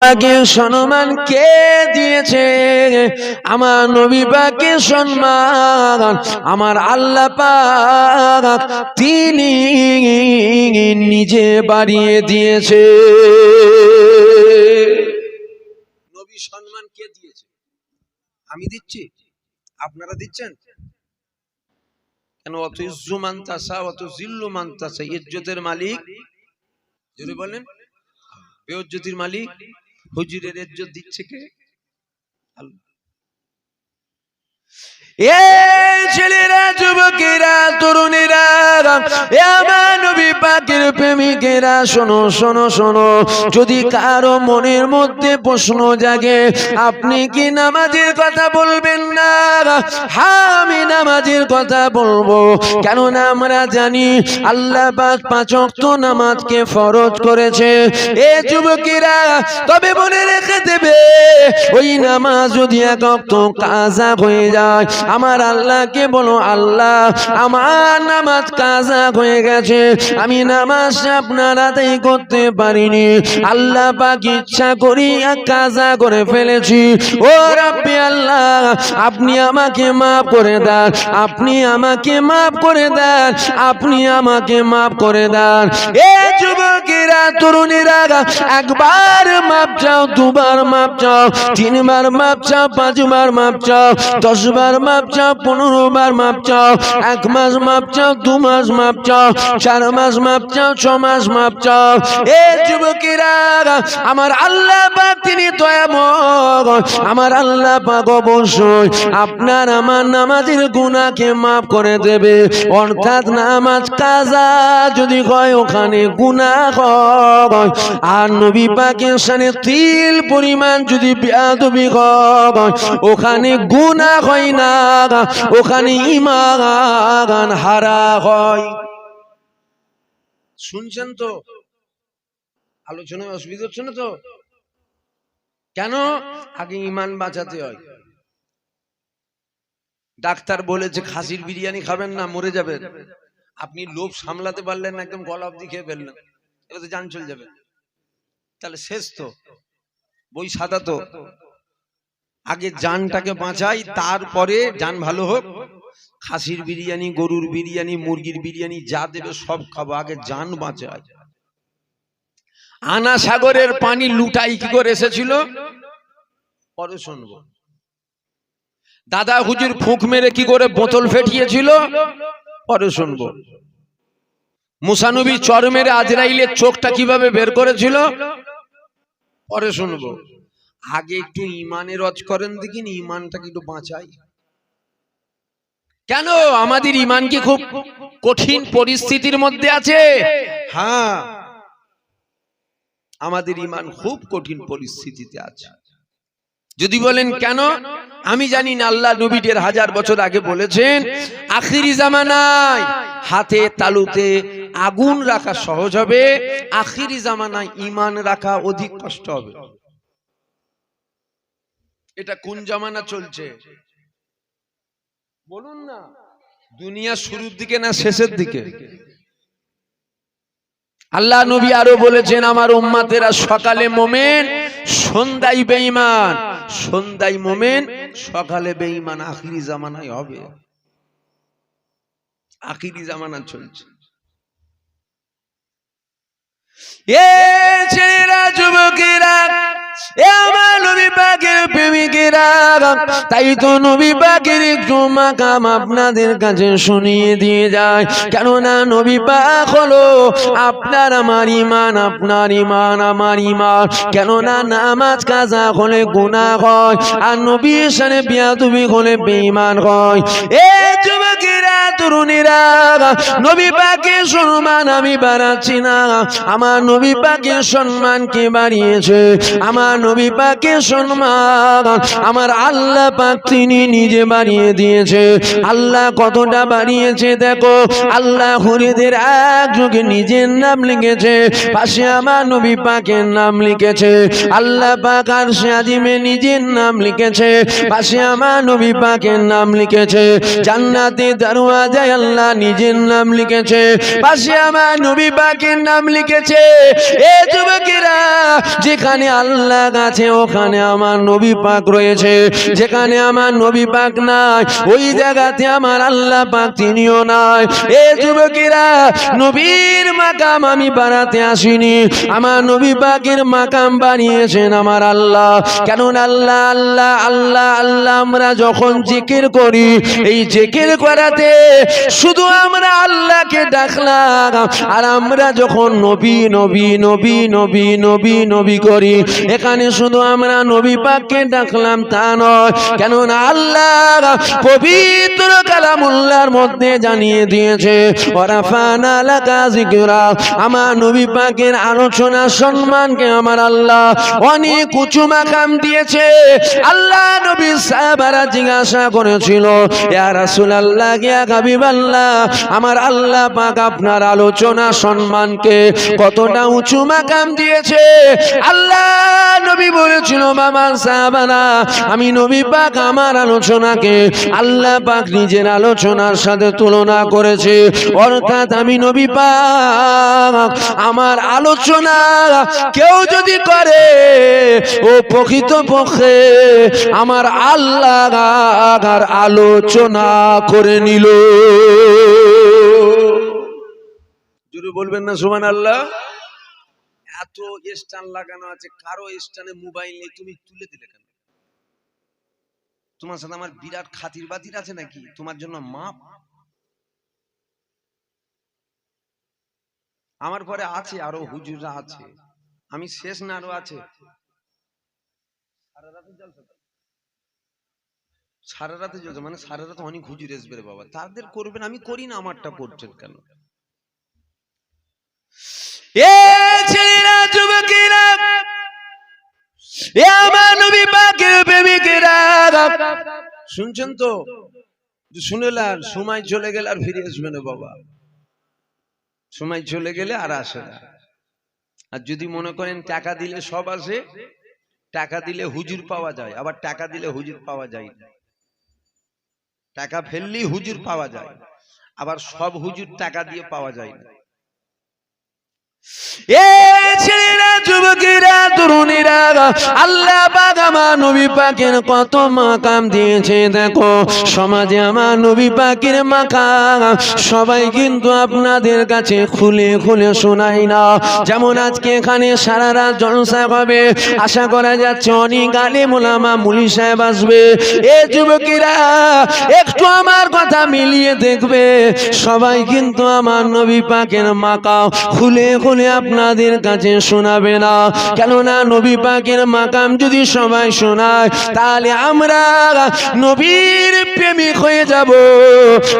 পাকে সম্মান কে দিয়েছে? আমার নবী পাকে সম্মান আমার আল্লাহ পাক তিনি নিজে বাড়িয়ে দিয়েছে। নবী সম্মান কে দিয়েছে? আমি দিচ্ছি? আপনারা দিচ্ছেন? কেন? অত ইজ্জু মানতাসা, অত জিল্লু মানতাসা। ইজ্জতের মালিক জোরে বলেন, বেইজ্জতির মালিক হুজুরের ইজ্জত দিচ্ছে কে? আল্লাহ। এই ছেলেরা, যুবকেরা, তরুণীরা, আমার নবী পাকের প্রেমিকেরা, শোনো শোনো শোনো। যদি কারো মনের মধ্যে প্রশ্ন জাগে আপনি কি নামাজের কথা বলবেন না? হ্যাঁ, আমি নামাজের কথা বলবো। কেননা আমরা জানি আল্লাহ পাক 5 ওয়াক্ত নামাজকে ফরজ করেছে। এ যুবকেরা, তবে মনে রেখে দেবে ওই নামাজ যদি 1 ওয়াক্ত কাজা হয়ে যায়, আমার আল্লাহকে বলো, আল্লাহ আমার নামাজ কাজা হয়ে গেছে, আমি নামাজ আপনার আদায় করতে পারিনি, আল্লাহ পাক ইচ্ছা করি কাজা করে ফেলেছি। ও রাব্বি আল্লাহ, আপনি আমাকে মাফ করে দেন, আপনি আমাকে মাফ করে দেন, আপনি আমাকে মাফ করে দেন। এ যুবকেরা, তরুণীরা, একবার মাফ চাও, দুবার মাফ চাও, 3 বার মাফ চাও, 5 বার মাফ চাও, 10 বার মাফ চাও, 15 বার মাফ চাও, 1 মাস মাফ চাও, 2 মাস মাফ চাও, 4 মাস মাফ চাও, 6 মাস মাফ চাও। এ যুবকেরা, আমার আল্লাহ পাক তিনি দয়াময়। আমার আল্লাহ পাক অবশ্যই আপনার আমার নামাজের গুনাহকে মাফ করে দেবে। অর্থাৎ নামাজ কাজা যদি হয় ওখানে গুনাহ হয়, আর নবী পাকের শানে তিল পরিমাণ যদি বেয়াদবি হয় ওখানে গুনাহ হয় না, ওখানে ঈমান হারা হয়। শুনছেন তো? আলোচনায় অসুবিধা হচ্ছে না তো? কেন? আগে ঈমান বাঁচাতে হয়। ডাক্তার বলেছে খাসির বিরিয়ানি খাবেন না, মরে যাবেন। আপনি লোভ সামলাতে পারলেন না, একদম গলা অবধি খেয়ে ফেললেন, এটা তো জান চলে যাবে। তাহলে শেষ তো, বই সাদা তো। আগে জানটাকে বাঁচাই, তারপরে জান ভালো হোক। খাসির বিরিয়ানি, গরুর বিরিয়ানি, মুরগির বিরিয়ানি যা দেবে সব খাবো, আগে জান বাঁচাই। আনা সাগরের পানি লুটাই কি করে এসেছিল পরে শুনবো। দাদা হুজুর ফুঁক মেরে কি করে বোতল ফেটিয়েছিল পরে শুনবো। মুসা নবী চর মেরে আজরাইলের চোখটা কিভাবে বের করেছিল পরে শুনবো। আগে একটু ঈমানের রজ করেন, দেখিন ঈমানটাকে একটু বাঁচাই। কেন? আমাদের ঈমান কি খুব কঠিন পরিস্থিতির মধ্যে আছে? হ্যাঁ, আমাদের ঈমান খুব কঠিন পরিস্থিতিতে আছে। যদি বলেন কেন, আমি জানি না। আল্লাহ নবী 1000 বছর আগে বলেছেন আখিরি জামানায় হাতে তালুতে আগুন রাখা সহজ হবে, আখিরি জামানায় ঈমান রাখা অধিক কষ্ট হবে। এটা কোন জামানা চলছে বলুন না? দুনিয়া শুরুর দিকে না শেষের দিকে? আল্লাহ নবী আরো বলেছেন আমার উম্মতেরা সকালে মোমেন সন্ধ্যায় বেঈমান, সন্ধ্যায় মোমেন সকালে বেঈমান। আখিরি জামানায় হবে, আখিরি জামানা চলছে। এ ছেলেরা, যুবকেরা, এ আমার নবী পাকের প্রেমিকেরা, তাই তো নবী পাকের একটু মাকাম আপনাদের কাছে শুনিয়ে দিয়ে যায়। কেননা নবী পাক হলো আপনার আমার ঈমান, আপনার ঈমান আমার ঈমান। কেননা নামাজ কাজা হলে গুনাহ হয়, আর নবীর শানে বেয়াদবি হলে বেঈমান হয়। এ যুবকেরা, তরুণীরা, নবী পাকের সম্মান আমি বাড়াচ্ছি না, আমার নবী পাকের সম্মান কে বাড়িয়েছে? আমার নবী পাকের সম্মান আমার আল্লাহ পাক তিনি নিজে বানিয়ে দিয়েছে। আল্লাহ কতটা বানিয়েছে দেখো, আল্লাহ হরিদের এক যুগে নিজের নাম লিখেছে, পাশে আমার নবী পাকের নাম লিখেছে। আল্লাহ পাক আরশে আজিমে নিজের নাম লিখেছে, পাশে আমার নবী পাকের নাম লিখেছে। জান্নাতে দরওয়াজায় আল্লাহ নিজের নাম লিখেছে, পাশে আমার নবী পাকের নাম লিখেছে। এ যুবকেরা, যেখানে আল্লাহ আছে ওখানে আমার নবী পাক রয়েছে, যেখানে আমার নবী পাক নাই ওই জায়গাতে আমার আল্লাহ পাক তিনিও নাই। এ যুবকেরা, নবীর মাকাম আমি বানাতে আসিনি, আমার নবী পাকের মাকাম বানিয়েছেন আমার আল্লাহ। কেন আল্লাহ আল্লাহ আল্লাহ আল্লাহ আমরা যখন জিকির করি, এই জিকির করাতে শুধু আমরা আল্লাহকে ডাকলাম, আর আমরা যখন নবী নবী নবী নবী নবী নবী করি, এখানে শুধু আমরা নবী পাককে ডাকলাম তা নয়। কেননা আল্লাহ পবিত্র কালামুল্লাহর মধ্যে জানিয়ে দিয়েছে, ওয়ারাফানা লাকা যিকরা, আমার নবী পাকের আলোচনা সম্মানকে আমার আল্লাহ অনেক উঁচু মাকাম দিয়েছে। আল্লাহ নবী সাহাবারা জিজ্ঞাসা করেছিল, ইয়া রাসূলুল্লাহ, ইয়া হাবিবাল্লাহ, আমার আল্লাহ পাক আপনার আলোচনা সম্মানকে কতটা উঁচু মাকাম দিয়েছে? আল্লাহ নবী বলেছিল, বাবা সাহাবারা, আমি নবী পাক আমার আলোচনাকে আল্লাহ পাক নিজের আলোচনার সাথে তুলনা করেছে। অর্থাৎ আমি নবী পাক আমার আলোচনা কেউ যদি করে, ও প্রকৃতপক্ষে আমার আল্লাহ আর আলোচনা করে নিল। জোরে বলবেন না সুবহানাল্লাহ? এত স্ট্যান্ড লাগানো আছে, কারো স্ট্যান্ডে মোবাইল নেই, তুমি তুলে দিলে কেন? তোমার সাথে আমার বিরাট খাতির বাতির আছে নাকি? তোমার জন্য মাপ। আমার পরে আছে আরো হুজুররা আছে, আমি শেষ না, আরো আছে। সারা রাতে জলসা, মানে সারা রাতে অনেক হুজুর আসবে রে বাবা, তাদের করবেন, আমি করি না, আমারটা করছেন কেন? এ ছেলেরা, যুবকেরা, এ আমার নবী পাকের প্রেমিকেরা, শুনছেন তো? শুনেলাম, সময় চলে গেলে আর ফিরে আসবে না বাবা, সময় চলে গেলে আর আসে না। আর যদি মনে করেন টাকা দিলে সব আসে, টাকা দিলে হুজুর পাওয়া যায়, আবার টাকা দিলে হুজুর পাওয়া যায় না। টাকা ফেললেই হুজুর পাওয়া যায়, আবার সব হুজুর টাকা দিয়ে পাওয়া যায় না। এ ছেলেরা, যুবকেরা, তরুণীরা, আল্লাহ পাক আমার নবী পাকের কত মাকাম দিয়েছে দেখো। সমাজে আমার নবী পাকের মাকাম সবাই কিন্তু আপনাদের কাছে খুলে খুলে শোনায় না। যেমন আজকে এখানে সারা রাত জলসা হবে, আশা করা যাচ্ছে অনেক আলেম ওলামা মুলি সাহেব আসবে। এ যুবকেরা, একটু আমার কথা মিলিয়ে দেখবে, সবাই কিন্তু আমার নবী পাকের মাকাম খুলে খুলে আপনাদের কাছে শোনাবে না। কেননা নবী পাকের মাকাম যদি সবাই শোনায়, তাহলে আমরা নবীর প্রেমিক হয়ে যাব,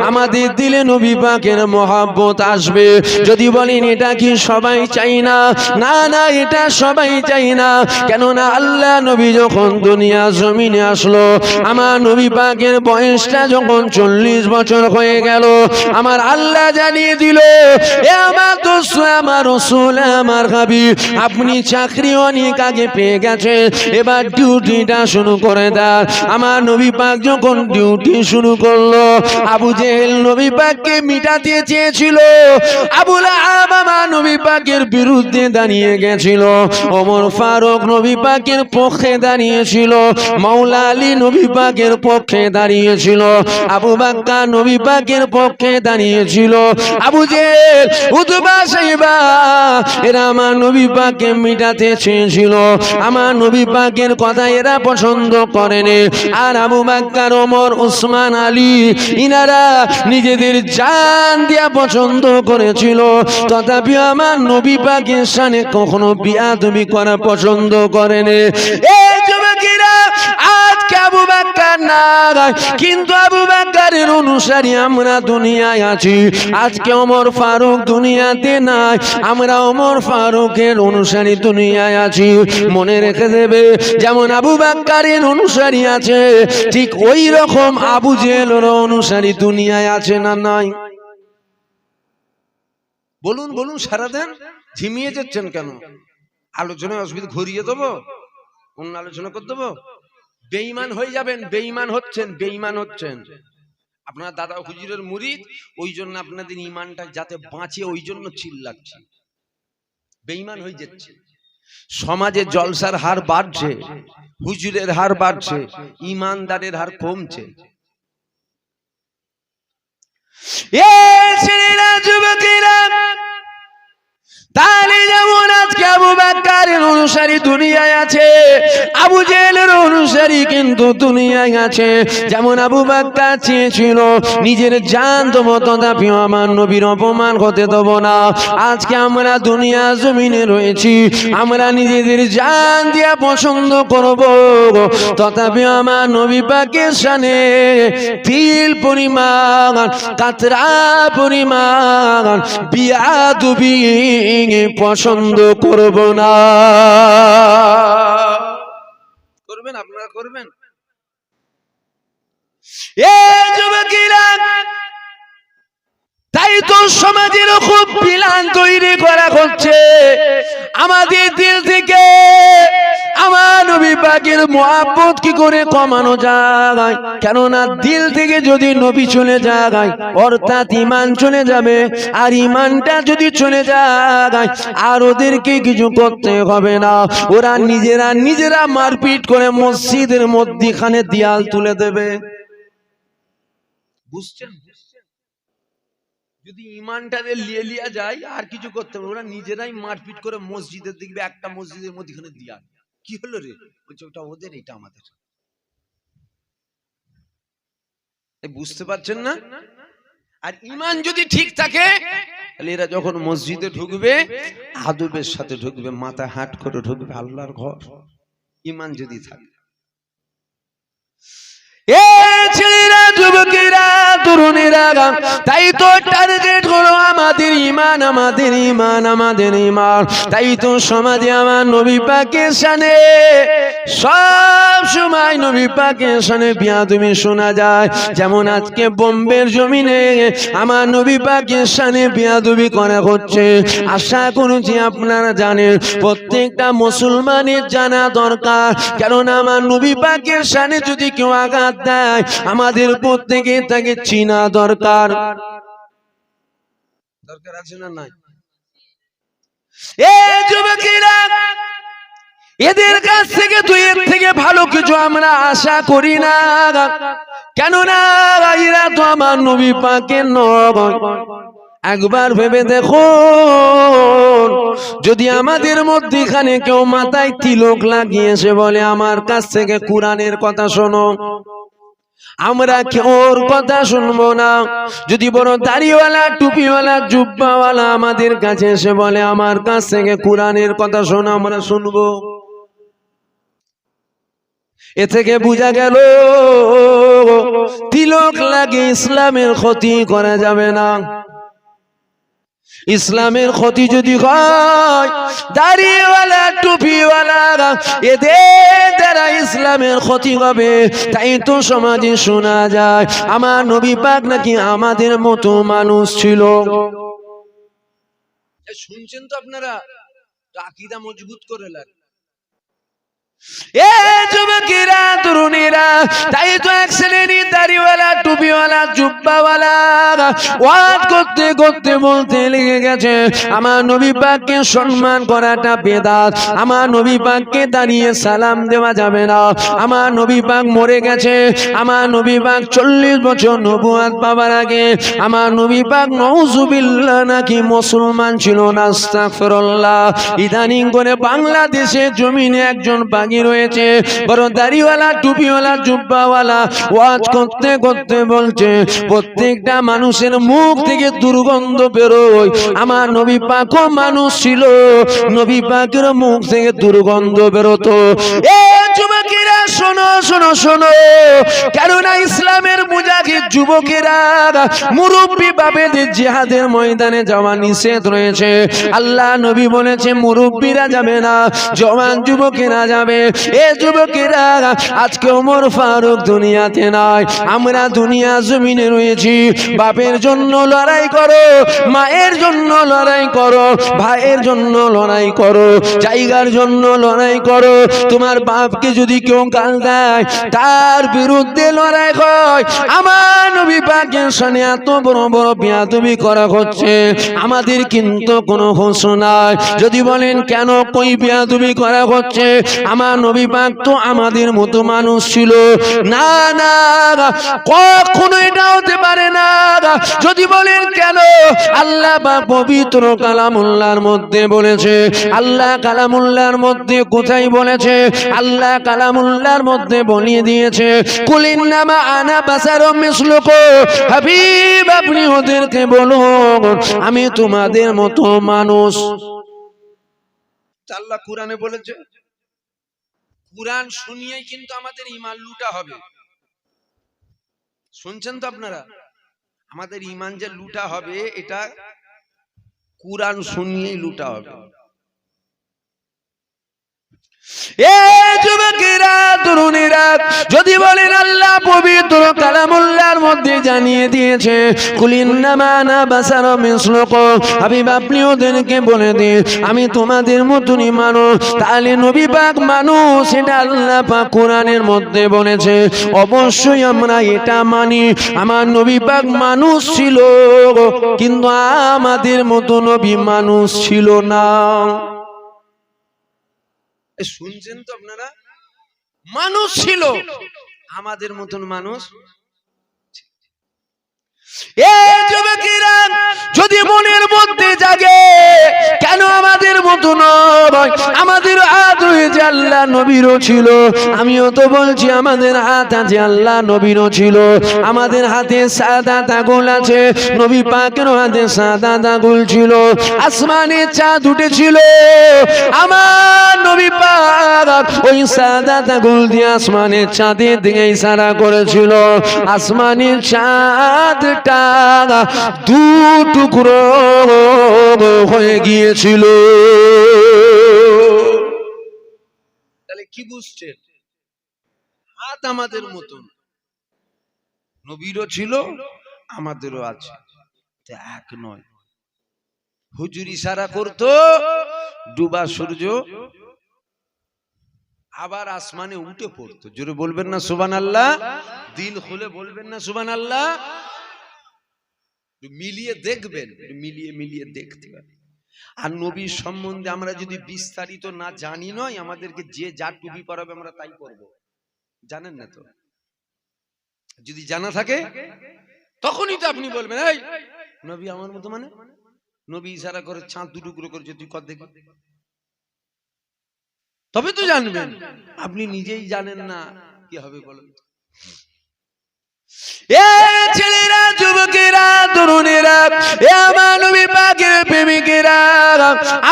আমাদের দিলে নবী পাকের মহব্বত আসবে। যদি বলেন এটা কি সবাই চাই না? না না, এটা সবাই চাই না। কেননা আল্লাহ নবী যখন দুনিয়া জমিনে আসলো, আমার নবী পাকের বয়সটা যখন 40 বছর হয়ে গেল, আমার আল্লাহ জানিয়ে দিল, এ আমার দোস্ত, আমার রাসূল, আমার হাবিব, আপনি চাকরি অনেক আগে পেয়ে গেছেন, এবার ডিউটিটা শুরু করে দেন। আমার নবী পাক যখন ডিউটি শুরু করলো, আবু জেহেল নবী পাককে মিটাতে চেয়েছিল, আবু লাহাব আমার নবী পাকের বিরুদ্ধে দাঁড়িয়ে গেছিল, ওমর ফারুক নবী পাকের পক্ষে দাঁড়িয়েছিল, মাওলা আলী নবী পাকের পক্ষে দাঁড়িয়েছিল, আবু বকর নবী পাকের পক্ষে দাঁড়িয়েছিল, আবু জেহেল, উতবা, সাইবা, এরা আমার নবী পাককে মিটাতে চেয়েছিল। আমার নবী পাকের কথা এরা পছন্দ করেনি। আর আবু বকর, ওমর, উসমান, আলী, ইনারা নিজেদের জান দিয়া পছন্দ করেছিল, তথাপি আমার নবী পাকের সামনে কখনো বিয়াদবি করা পছন্দ করেনি। এই যুবকেরা, আজকে আবু আবু বকর নাই, কিন্তু আবু বকরের অনুসারী আমরা দুনিয়ায় আছি। আজকে ওমর ফারুক দুনিয়াতে নাই, আমরা ওমর ফারুকের অনুসারী দুনিয়ায় আছি। মনে রেখে দেবে, যেমন আবু বকরের অনুসারী আছে, ঠিক ওই রকম আবু জেহেলের অনুসারী দুনিয়ায় আছে না নাই? বলুন বলুন, সারা দেন ঝিমিয়ে যাচ্ছেন কেন? আলোচনায় অসুবিধা ঘুরিয়ে দেবো, অন্য আলোচনা করে দেবো? বেঈমান হয়ে যাবেন, বেঈমান হচ্ছেন, বেঈমান হচ্ছেন। আপনার দাদা হুজুরের মুরিদ, ওই জন্য আপনাদের ঈমানটা যাতে বাঁচে ওই জন্য চিল্লাচ্ছে। বেঈমান হয়ে যাচ্ছে। সমাজে জলসার হার বাড়ছে, হুজুরের হার বাড়ছে, ঈমানদারের হার কমছে। এ ছেলেরা, যুবকেরা, তাহলে যেমন আজকে আবু বকরের অনুসারী দুনিয়ায় আছে, আবু জেহেলের অনুসারী কিন্তু দুনিয়ায় আছে। যেমন আবু বকর চেয়েছিল নিজের জান দেব, তথাপিও আমার নবীর অপমান হতে দেব না। আজকে আমরা দুনিয়া জমিনে রয়েছি, আমরা নিজেদের জান দিয়া পছন্দ করব, তথাপিও আমার নবী পাকের শানে তিল পরিমাণ, কাতরা পরিমাণ বিয়াদবি পছন্দ করব না। করবেন আপনারা, করবেন? এ যুবকেরা, তাই তো সমাজের খুব প্ল্যান তৈরি করা হচ্ছে আমাদের দিল থেকে আমার নবী পাকের মুহাব্বত কি করে কমানো যায়। কেননা দিল থেকে যদি নবী চলে যায়, অর্থাৎ ঈমান চলে যাবে, আর ঈমানটা যদি চলে যায় আর ওদেরকে কিছু করতে হবে না, ওরা নিজেরা মারপিট করে মসজিদের মধ্যখানে দেয়াল তুলে দেবে। বুঝছেন? যদি ঈমানটাকে লিয়ে যায় আর কিছু করতে হবে, ওরা নিজেরাই মারপিট করে মসজিদের দেখবে, একটা মসজিদের মধ্যখানে দেয়াল। কি হলো রে? বলছে ওটা ওদের, এটা আমাদের। বুঝতে পারছেন না? আর ঈমান যদি ঠিক থাকে, তাহলে এরা যখন মসজিদে ঢুকবে আদবের সাথে ঢুকবে, মাথা হাট করে ঢুকবে, আল্লাহর ঘর। ঈমান যদি থাকে। এ ছেলেরা, যুবকেরা, তরুণেরা, তাই তো টার্গেট হলো আমাদের ঈমান, আমাদের ঈমান, আমাদের ঈমান। তাই তো সমাজে আমার নবী পাকের শানে সব সময় নবী পাকের শানে বিয়াদবি শোনা যায়। যেমন আজকে বোম্বের জমিনে আমার নবী পাকের শানে বিয়াদবি করা হচ্ছে। আশা করছি আপনারা জানেন, প্রত্যেকটা মুসলমানের জানা দরকার। কারণ আমার নবী পাকের শানে যদি কেউ আঘাত দেয়, আমাদের প্রত্যেকে তাকে চিনা দরকার। দরকার আছে না নাই? এ যুবকেরা, এদের কাছ থেকে তুই এর থেকে ভালো কিছু আমরা আশা করি না। কেননা এরা তো আমার নবী পাকের নয়। একবার ভেবে দেখো, যদি আমাদের মধ্যখানে কেউ মাথায় তিলক লাগিয়েছে বলে আমার কাছ থেকে কোরআনের কথা শোনো, আমরা কেউর কথা শুনবো না। যদি বড় দাড়িওয়ালা, টুপিওয়ালা, জুব্বাওয়ালা আমাদের কাছে এসে বলে আমার কাছ থেকে কোরআনের কথা শোনো, আমরা শুনবো। এ থেকে বোঝা গেল তিলক লাগে ইসলামের ক্ষতি করা যাবে না। ইসলামের ক্ষতি যদি হয়, দাড়িওয়ালা, টুপিওয়ালা, এদের দ্বারা ইসলামের ক্ষতি হবে। তাই তো সমাজে শোনা যায় আমার নবী পাক নাকি আমাদের মতো মানুষ ছিল। শুনছেন তো আপনারা? আকীদা মজবুত করে লাগে। এ যুবকেরা, তরুণীরা, তাই তো এক শ্রেণীর দাড়িওয়ালা, টুপিওয়ালা, জুব্বাওয়ালা ওয়াজ করতে করতে বলতে লেগে গেছে আমার নবী পাককে সম্মান করাটা বেদাত, আমার নবী পাককে দাঁড়িয়ে সালাম দেওয়া যাবে না, আমার নবী পাক মরে গেছে, আমার নবী পাক 40 বছর নবুয়ত পাবার আগে আমার নবী পাক নাউজুবিল্লাহ নাকি মুসলমান ছিল না। আস্তাগফিরুল্লাহ। ইদানিং করে বাংলাদেশে জমিনে একজন বাগী রয়েছে, বড় দাড়িওয়ালা, টুপিওয়ালা, জুব্বাওয়ালা, ওয়াজ করতে করতে বলছে প্রত্যেকটা মানুষের মুখ থেকে দুর্গন্ধ বেরোয়। আমার নবী পাকও মানুষ ছিল, নবী পাকের মুখ থেকে দুর্গন্ধ বেরোতো। এ যুবকেরা শোনো শোনো শোনো, কেননা ইসলামের মুজাহিদ যুবকেরা মুরব্বী বাবেদের জিহাদের ময়দানে যাওয়া নিষেধ রয়েছে। আল্লাহ নবী বলেছে মুরব্বীরা যাবে না, জওয়ান যুবকেরা যাবে। এ যুবকেরা, আজকে ওমর ফারুক দুনিয়াতে নাই, আমরা দুনিয়া জমিনে রয়েছি। বাপের জন্য লড়াই করো, মায়ের জন্য লড়াই করো, ভাইয়ের জন্য লড়াই করো, জায়গার জন্য লড়াই করো। তোমার বাপকে যদি কেউ গাল দেয়, তার বিরুদ্ধে লড়াই হয়। আমার নবী পাকের সামনে এত বড় বড় বেয়াদবি করা হচ্ছে, আমাদের কিন্তু কোনো হোশ নাই। যদি বলেন কেন কই বেয়াদবি করা হচ্ছে, আমার নবী পাক তো আমাদের মতো মানুষ ছিল না, না কখনো এটা হতে পারে না। যদি বলেন কেন, আল্লাহ পাক পবিত্র কালামুল্লাহর মধ্যে বলেছে। আল্লাহ কালামুল্লাহর মধ্যে কোথায় বলেছে? আল্লাহ কালামুল্লাহর মধ্যে বলিয়ে দিয়েছে, কুলিন্নামা আনা বাসারুম মিসলুকুম। হাবিব, আপনি ওদেরকে বলুন আমি তোমাদের মতো মানুষ। আল্লাহ কুরআনে বলেছে, কুরআন শুনিয়েই কিন্তু আমাদের ঈমান লুটা হবে। শুনছেন তো আপনারা? আমাদের ঈমান যে লুটা হবে, এটা কুরআন শুনিয়েই লুটা হবে। এ যুবকেরা, তরুণীরা, যদি বলেন আল্লাহ পবিত্র কালামুল্লাহর মধ্যে জানিয়ে দিয়েছে, কুলিন্নামা আনা বাসারুম মিসলুকুম। হাবিব, আপনি ওদেরকে বলে দিন আমি তোমাদের মতনই মানুষ। তাহলে নবী পাক মানুষ, এটা আল্লাহ পাক কোরআনের মধ্যে বলেছে। অবশ্যই আমরা এটা মানি, আমার নবী পাক মানুষ ছিল, কিন্তু আমাদের মতো নবী মানুষ ছিল না। শুনছেন তো আপনারা? মানুষ ছিল, আমাদের মতন মানুষ। যদি মনের মধ্যে জাগে কেন আমাদের মতো নয়, আমাদের হাত হয়েছে আল্লাহ নবীরও ছিল। আমিও তো বলছি আমাদের হাত আছে আল্লাহ নবীরও ছিল। আমাদের হাতে সাদা আঙ্গুল আছে, নবী পাকের হাতে সাদা আঙ্গুল ছিল। আসমানে চাঁদ উঠেছিল, আমার নবী পাক ওই সাদা আঙ্গুল দিয়ে আসমানের চাঁদের দিকে ইশারা করেছিল। আসমানের চাঁদটা দু টুকরো হয়ে গিয়েছিল। তাহলে কি বুঝছেন? হাত আমাদের মতন, নবীরও ছিল, আমাদেরও আছে, এক নয়। হুজুর ইশারা করতো, ডুবা সূর্য আবার আসমানে উঠে পড়তো। জোরে বলবেন না সুবহানাল্লাহ? দিল খুলে বলবেন না সুবহানাল্লাহ? মিলিয়ে দেখবেন, মিলিয়ে মিলিয়ে দেখতে হবে। আর নবীর সম্বন্ধে আমরা যদি বিস্তারিত না জানি, নয় আমাদেরকে যে যা টুপি পরাবে আমরা তাই পরবো, জানেন না তো? যদি জানা থাকে তখনই তো আপনি বলবেন এই নবী আমার মতো, মানে নবী ইশারা করে চাঁদ দু টুকরো করেছে, তুই কর দেখি, তবে তো জানবেন। আপনি নিজেই জানেন না, কি হবে বলুন? ছেলেরা, যুবকেরা, তরুণেরা, আমার নবী পাকের প্রেমিকেরা,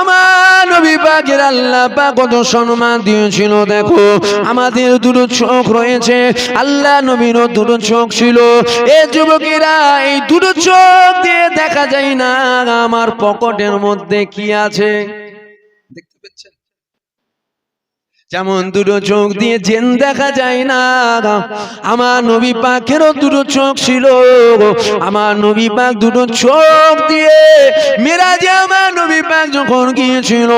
আমার নবী পাকের আল্লাহ পাক কত সম্মান দিয়েছিল। দেখো আমাদের দুটো চোখ রয়েছে, আল্লাহ নবীরও দুটো চোখ ছিল। এ যুবকেরা, এই দুটো চোখ দিয়ে দেখা যায় না আমার পকেটের মধ্যে কি আছে। দেখতে পাচ্ছেন? যেমন দুটো চোখ দিয়ে জেন দেখা যায় না, আমার নবী পাকেরও দুটো চোখ ছিল। আমার নবী পাক দুটো চোখ দিয়ে মেরাজে আমার নবী পাক যখন গিয়েছিল,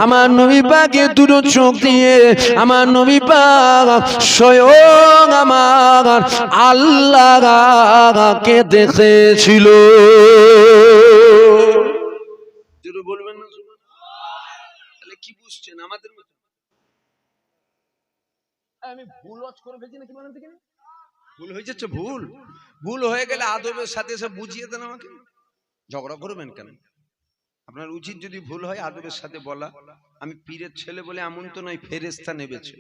আমার নবী পাকের দুটো চোখ দিয়ে আমার নবী পাক স্বয়ং আমার আল্লাহকে দেখেছিল। বলবেন না? তাহলে কি বুঝছেন? আমাদের আমি ভুল করে ফেলছি নাকি? মানে ভুল হয়ে যাচ্ছে, ভুল ভুল হয়ে গেলে আদবের সাথে সব বুঝিয়ে দেন আমাকে। ঝগড়া করবেন কেন? আপনার উচিত যদি ভুল হয় আদবের সাথে বলা। আমি পীরের ছেলে বলে এমন তো নয় ফেরেশতা নেবেছে,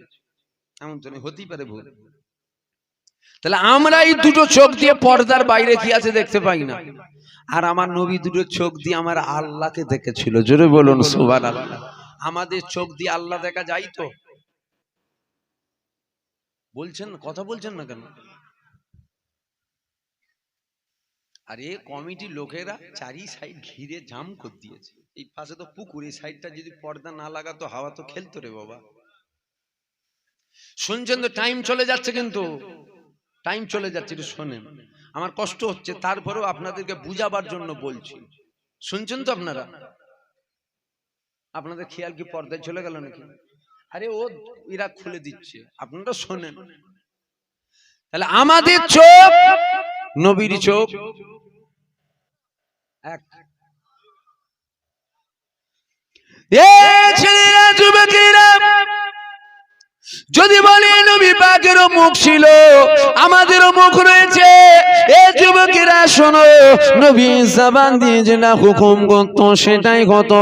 এমন তো নয়, হতেই পারে ভুল। তাহলে আমরা এই দুটো চোখ দিয়ে পর্দার বাইরে কি আছে দেখতে পাই না, আর আমার নবী দুটো চোখ দিয়ে আমার আল্লাহকে দেখেছিল। জোরে বলুন সুবহানাল্লাহ। আমাদের চোখ দিয়ে আল্লাহ দেখা যায় তো? বলছেন, কথা বলছেন না কেন? আরে কমিটির লোকেরা চারি সাইড ঘিরে জাম করে দিয়েছে। এই পাশে তো পুকুর, এই সাইডটা যদি পর্দা না লাগাতো হাওয়া তো খেলতো রে বাবা। শুনছেন তো? টাইম চলে যাচ্ছে, কিন্তু টাইম চলে যাচ্ছে, একটু শোনেন। আমার কষ্ট হচ্ছে, তারপরেও আপনাদেরকে বুঝাবার জন্য বলছি। শুনছেন তো আপনারা? আপনাদের খেয়াল কি পর্দায় চলে গেল নাকি? আরে ও এরা খুলে দিচ্ছে, আপনারা শোনেন। তাহলে আমাদের চোখ নবীর চোখ এক। ছেলেরা, যুবকেরা, যদি বলে নবী পাকেরও মুখ ছিল, আমাদেরও মুখ রয়েছে। এ যুবকেরা শোনো, নবী জবান দিয়ে যেটা হুকুম করত সেটাই কত।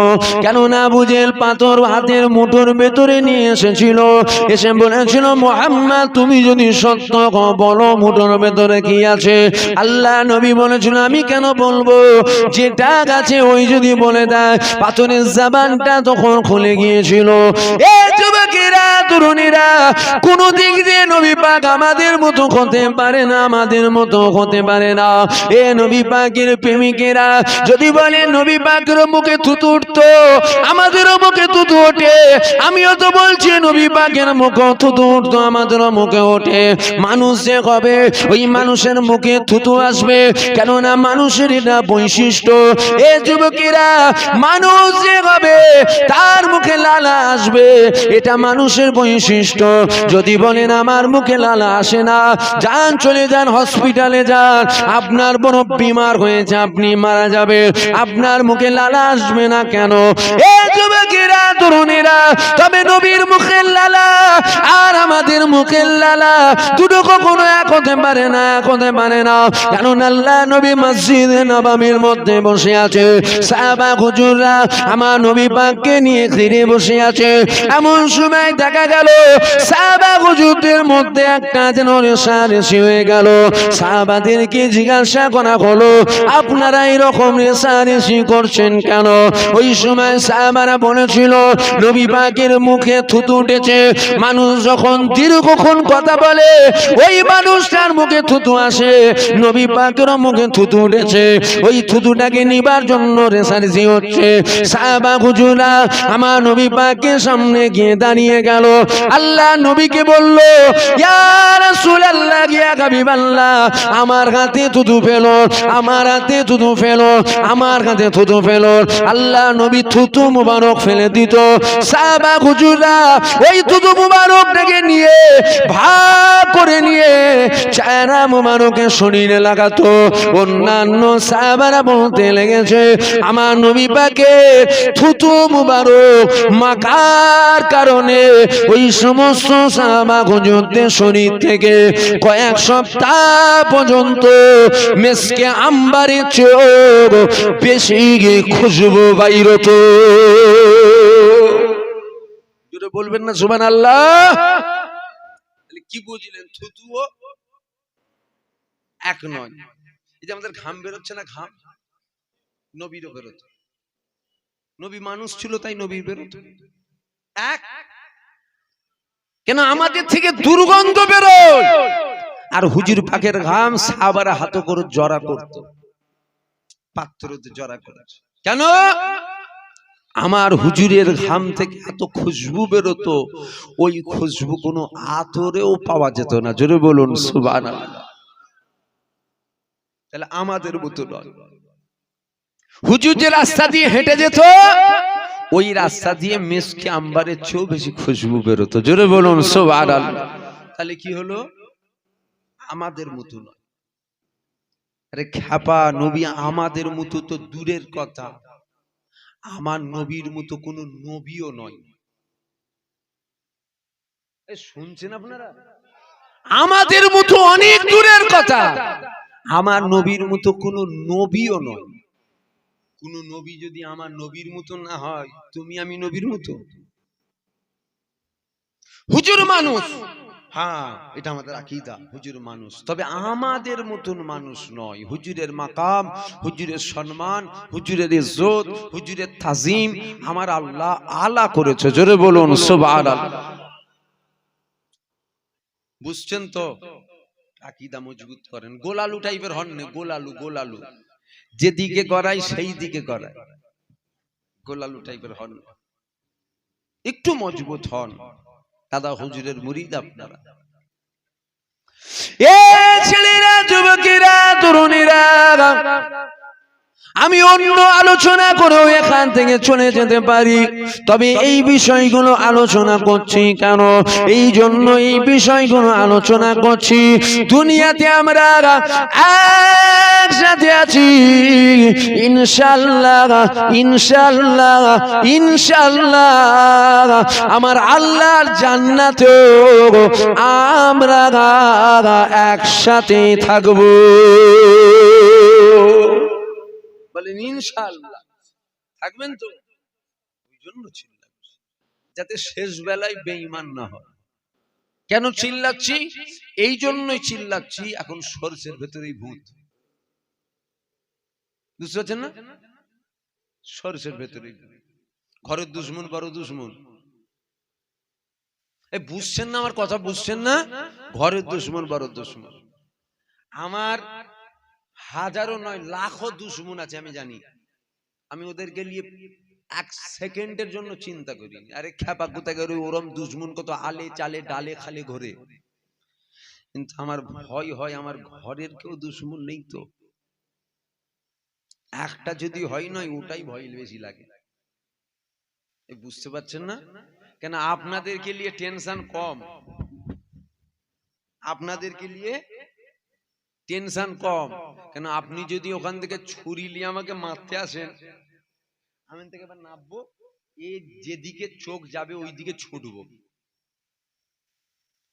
কেন না বুঝেল পাথর হাতের মুঠোর ভেতরে নিয়ে এসেছিল, এসে বলেছিল মুহাম্মদ তুমি যদি সত্য বলো মুঠোর ভেতরে কি আছে। আল্লাহ নবী বলেছিল আমি কেন বলবো, যেটা আছে ওই যদি বলে দেয়। পাথরের জবানটা তখন খুলে গিয়েছিল। এ যুবকেরা, তরুণীরা, কোন দিক দিয়ে নবী পাক আমাদের মতো হতে পারে না, আমাদের মতো হতে পারে না। এ নবী পাকের প্রেমিকেরা যদি বলে নবী পাকের মুখে থুতু উঠতো, আমাদেরও মুখে থুতু ওঠে। আমিও তো বলছি নবী পাকের মুখে থুতু উঠতো, আমাদেরও মুখে ওঠে। মানুষ যে হবে ওই মানুষের মুখে থুতু আসবে, কেননা মানুষের এটা বৈশিষ্ট্য। এ যুবকেরা, মানুষ যে হবে তার মুখে লালা আসবে, এটা মানুষের বৈশিষ্ট্য। যদি বলেন আমার মুখে লালা আসে না, যান চলে যান হসপিটালে যান, আপনার বড় বিমার হয়েছে, আপনি মারা যাবে, আপনার মুখে লালা আসবে না কেন? এ যুবকেরা, তরুণীরা, তবে নবীর মুখের লালা আর আমাদের মুখের লালা দুটো কখনো এক হতে পারে না, এক হতে পারে না। কারণ আল্লাহ নবী মসজিদে নববীর মধ্যে বসে আছে, সাহাবা হুজুররা আমার নবী পাককে নিয়ে ঘিরে বসে আছে। এমন সময় দেখা গেল সাহাবা হুজুরদের মধ্যে একটা যেন রেষারেষি হয়ে গেল। সাহাবাদেরকে জিজ্ঞাসা করা হলো আপনারা এরকম রেষারেষি করছেন কেন? ওই সময় সাহাবারা বলেছিল নবী পাকের মুখে থুতু উঠেছে। মানুষ যখন দীর্ঘক্ষণ কথা বলে ওই মানুষটার মুখে থুতু আসে, নবী পাকের মুখে থুতু উঠেছে, ওই থুতুটাকে নিবার জন্য রেষারেষি হচ্ছে। সাহাবা হুজুররা আমার নবী পাকের সামনে গিয়ে দাঁড়িয়ে গেল। আল্লাহ নবীকে বলল ইয়া রাসূলুল্লাহ, ইয়া হাবিবাল্লাহ, আমার হাতে থুতু ফেলো, আমার হাতে থুতু ফেলো, আমার হাতে থুতু ফেলো। আল্লাহ নবী থুতু মুবারক ফেলে দিত। সাহাবা হুজুররা ওই থুতু মুবারকটাকে নিয়ে ভাগ করে নিয়ে চেহারা মুবারকের শরীরে লাগাতো। অন্যান্য সাহাবারা বলতে লেগেছে আমার নবী পাকের থুতু মুবারক মাখার কারণে ওই সমস্ত সাহাবা হুজুরদের শরীর থেকে কয়েক সপ্তাহ পর্যন্ত মেসকে আম্বারের চোখ বেশি খুশবু বাইর হতো। জোরে বলবেন না সুবহানাল্লাহ? কি বুঝলেন? থুতুও এক নয়। এই যে আমাদের ঘাম বেরোচ্ছে না, ঘাম নবীরও বেরোতো। নবী মানুষ ছিল তাই নবীর বেরোতো এক। কেন আমাদের থেকে দুর্গন্ধ বেরোয়, আর হুজুর পাকের ঘাম সাহাবারা হাতে করে জড়া করত, পাত্রতে জড়া করেছে। কেন? আমার হুজুরের ঘাম থেকে এত খুশবু বেরোতো, ওই খুশবু কোনো আতরেও পাওয়া যেত না। জোরে বলুন সুবহানাল্লাহ। তাহলে আমাদের মতো নয়। হুজুর যে রাস্তা দিয়ে হেঁটে যেত ওই রাস্তা দিয়ে মিসকে আম্বারের চেয়েও বেশি খুশবু বেরোতো। জোরে বলুন সুবহানাল্লাহ। তাহলে কি হলো? আমাদের মতো নয়। আরে খ্যাপা, নবী আমাদের মতো তো দূরের কথা, আমার নবীর মতো কোন নবীও নয়। শুনছেন আপনারা? আমাদের মতো অনেক দূরের কথা, আমার নবীর মতো কোন নবীও নয়। কোন নবী যদি আমার নবীর মতো না হয়, তুমি আমি নবীর মতো? হুজুর মানুষ, হ্যাঁ এটা আমাদের আকীদা, হুজুর মানুষ, তবে আমাদের মতন মানুষ নয়। হুজুরের মাকাম, হুজুরের সম্মান, হুজুরের ইজ্জত, হুজুরের তাজিম আমার আল্লাহ আলা করেছে। জোরে বলুন সুবহানাল্লাহ। বুঝছেন তো? আকীদা মজবুত করেন। গোলালু টাইপের হন না, গোলালু যেদিকে করাই সেই দিকে করায়, গোলালু টাইপের হন, একটু মজবুত হন। দাদা হুজুরের মুরিদ আপনারা। এ ছেলেরা, যুবকেরা, তরুণীরা, আমি অন্য আলোচনা করেও এখান থেকে চলে যেতে পারি, তবে এই বিষয়গুলো আলোচনা করছি কেন? এই জন্য এই বিষয়গুলো আলোচনা করছি, দুনিয়াতে আমরা একসাথে আছি, ইনশাআল্লাহ ইনশাআল্লাহ ইনশাআল্লাহ আমার আল্লাহর জান্নাতে আমরা একসাথে থাকবো। বলেন ইনশাআল্লাহ থাকবেন তো? ওই জন্য চিল্লাচ্ছি, যাতে শেষ বেলায় বেঈমান না হয়। কেন চিল্লাচ্ছি? এই জন্যই চিল্লাচ্ছি, এখন সরষের ভেতরেই ভূত, বুঝতে পারছেন না? সরষের ভেতরেই ঘরের দুশমন বড় দুশমন। বুঝছেন না আমার কথা? বুঝছেন না? ঘরের দুশমন বড় দুশমন। আমার হাজারো নয় লাখো দুশমন আছে, আমি জানি। আমি ওদেরকে নিয়ে এক সেকেন্ডের জন্য চিন্তা করি। আরে খ্যাপা কোথায় গেল, ওরম দুশমন কত আলে চালে ডালে খালে ঘরে। কিন্তু আমার ভয় হয় আমার ঘরের কেউ দুশমন নেই তো। একটা যদি হয় নয়, ওটাই ভয় বেশি লাগে। বুঝতে পারছেন না? কেন আপনাদেরকে নিয়ে টেনশন কম, আপনাদেরকে নিয়ে টেনশন কম। কেন আপনি যদি ওখান থেকে ছুরি নিয়ে আমাকে মারতে আসেন, আমি থেকে এবার নামবো, এই যেদিকে চোখ যাবে ওই দিকে ছুটবো।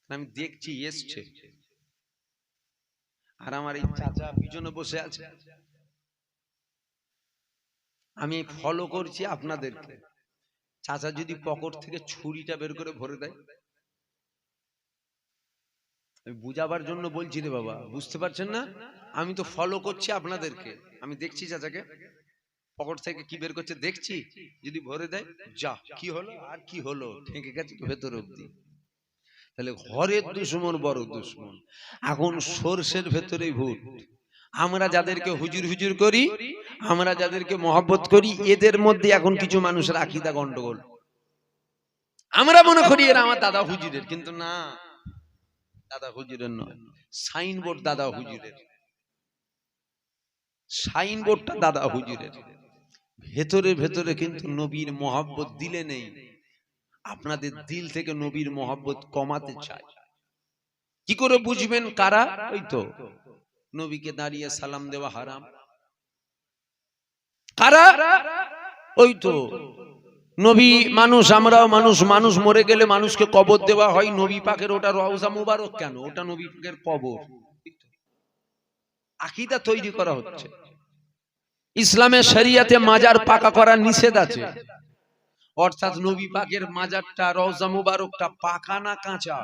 আমি দেখছি এসছে, আর আমার এই চাচা পিছনে বসে আছে, আমি ফলো করছি আপনাদেরকে। চাচা যদি পকেট থেকে ছুরিটা বের করে ভরে দেয়, আমি বুঝাবার জন্য বলছি রে বাবা, বুঝতে পারছেন না? আমি তো ফলো করছি আপনাদেরকে, আমি দেখছি চাচাকে পকেট থেকে কি বের করছে দেখছি, যদি ভরে দেয়, যা কি হলো আর কি হলো, ঠেকে গেছে ভেতর অব্দি। তাহলে ঘরের দুশমন বড় দুশমন। এখন সরষের ভেতরেই ভূত। আমরা যাদেরকে হুজুর হুজুর করি, আমরা যাদেরকে মহব্বত করি, এদের মধ্যে এখন কিছু মানুষের আকীদা গন্ডগোল। আমরা মনে করি এরা আমার দাদা হুজুরের, কিন্তু না, দাদা হুজুরের নয়। সাইনবোর্ড দাদা হুজুরের, সাইনবোর্ডটা দাদা হুজুরের। ভেতরে ভেতরে কিন্তু নবীর মহব্বত দিলে নেই। আপনাদের দিল থেকে নবীর মহব্বত কমাতে চায়। কি করে বুঝবেন কারা? ওই তো নবীকে দাঁড়িয়ে সালাম দেওয়া হারাম। কারা? ওই তো নবী মানুষ, আমরাও মানুষ। মানুষ মরে গেলে মানুষকে কবর দেওয়া হয়, নবী পাকের ওটা রওজা মুবারক কেন? ওটা নবী পাকের কবর। আকীদা তৈরি করা হচ্ছে। ইসলামের শরিয়াতে মাজার পাকা করা নিষেধ আছে, অর্থাৎ নবী পাকের মাজারটা রওজা মুবারকটা পাকা না কাঁচা?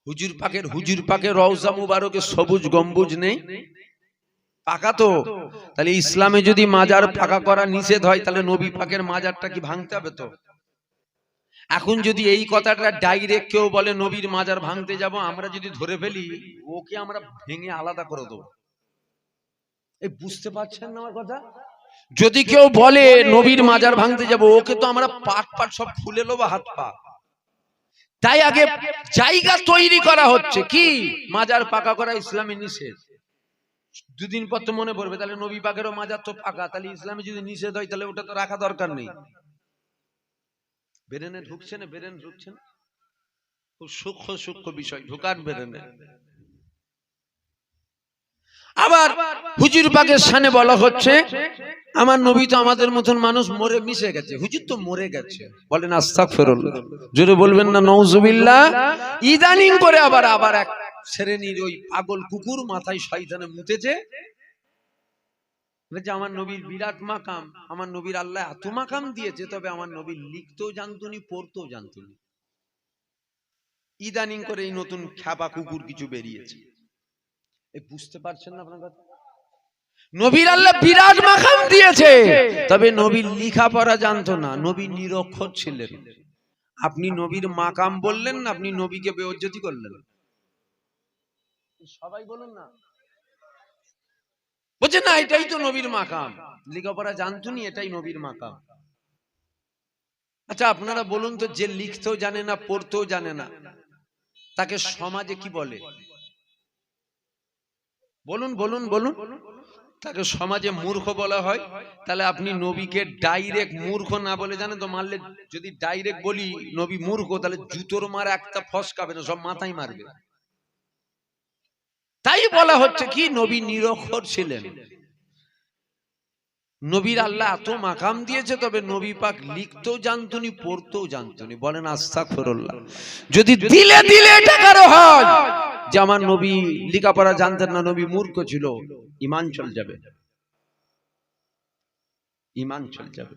হুজুর পাকের রওজা মুবারকে সবুজ গম্বুজ নেই, পাকা তো। তাহলে ইসলামে যদি মাজার পাকা করা নিষেধ হয়, তাহলে নবী পাকের মাজারটা কি ভাঙতে হবে? তো এখন যদি এই কথাটা ডাইরেক্ট কেউ বলে নবীর মাজার ভাঙতে যাব, আমরা যদি ধরে ফেলি, ওকে আমরা ভেঙে আলাদা করে দেবো। এই বুঝতে পারছেন না আমার কথা? যদি কেউ বলে নবীর মাজার ভাঙতে যাব, ওকে তো আমরা পাট পাট সব ফুলে নেবো, হাত পা। তাই আগে জায়গা তৈরি করা হচ্ছে, কি মাজার পাকা করা ইসলামে নিষেধ। দুদিন পর তো মনে পড়বে, তাহলে নবী পাকেরও মাজার তো পাকা, তাহলে ইসলামে যদি নিষেধ হয়, তাহলে ওটা তো রাখা দরকার নেই। বেরেনে ঢুকছে না, বেরেন ঢুকছে না, খুব সূক্ষ্ম সূক্ষ্ম বিষয়, ঢুকান বেরেনে। আবার হুজুর পাকের শানে বলা হচ্ছে, আমার নবী তো আমাদের মতন মানুষ, মরে মিশে গেছে। হুজুর তো মরে গেছে, বলেন আস্তাগফিরুল্লাহ, জোরে বলবেন না নাউজুবিল্লাহ। ইদানিং করে আবার এক শ্রেণীর ওই পাগল কুকুর মাথায় শয়তানে মুতেছে যে আমার নবীর বিরাট মাকাম, আমার নবীর আল্লাহ এত মাকাম দিয়েছে, তবে আমার নবী লিখতেও জানতো নি, পড়তেও জানতো না। ইদানিং করে এই নতুন খ্যাপা কুকুর কিছু বেরিয়েছে। বুঝতে পারছেন না আপনার কথা? নবীর আল্লাহ বিরাট মাকাম দিয়েছে, তবে নবী লেখাপড়া জানতো না, নবী নিরক্ষর ছিলেন। আপনি নবীর মাকাম বললেন না, আপনি নবীকে বেইজ্জতি করলেন? সবাই বলুন না, বলছে না এটাই তো নবীর মাকাম, লেখাপড়া জানতুনি, এটাই নবীর মাকাম। আচ্ছা আপনারা বলুন তো, যে লিখতেও জানে না পড়তেও জানে না, তাকে সমাজে কি বলে? বলুন বলুন বলুন। তাকে সমাজে মূর্খ বলা হয়। তাহলে আপনি নবীকে ডাইরেক্ট মূর্খ না বলে জানেন তো, মারলে যদি ডাইরেক্ট বলি নবী মূর্খ, তাহলে জুতোর মার একটা ফসকাবে না, সব মাথায় মারবে। তাই বলা হচ্ছে কি নবী নিরক্ষর ছিলেন। নবীর আল্লাহ এত মাকাম দিয়েছে, তবে নবী পাক লিখতেও জানতুনি পড়তেও জানতুনি। বলেন আস্তাগফিরুল্লাহ। যদি দিলে দিলে এটা কারো হয় যে আমার নবী লেখাপড়া জানতেন না, নবী মূর্খ ছিল, ঈমান চলে যাবে, ঈমান চলে যাবে।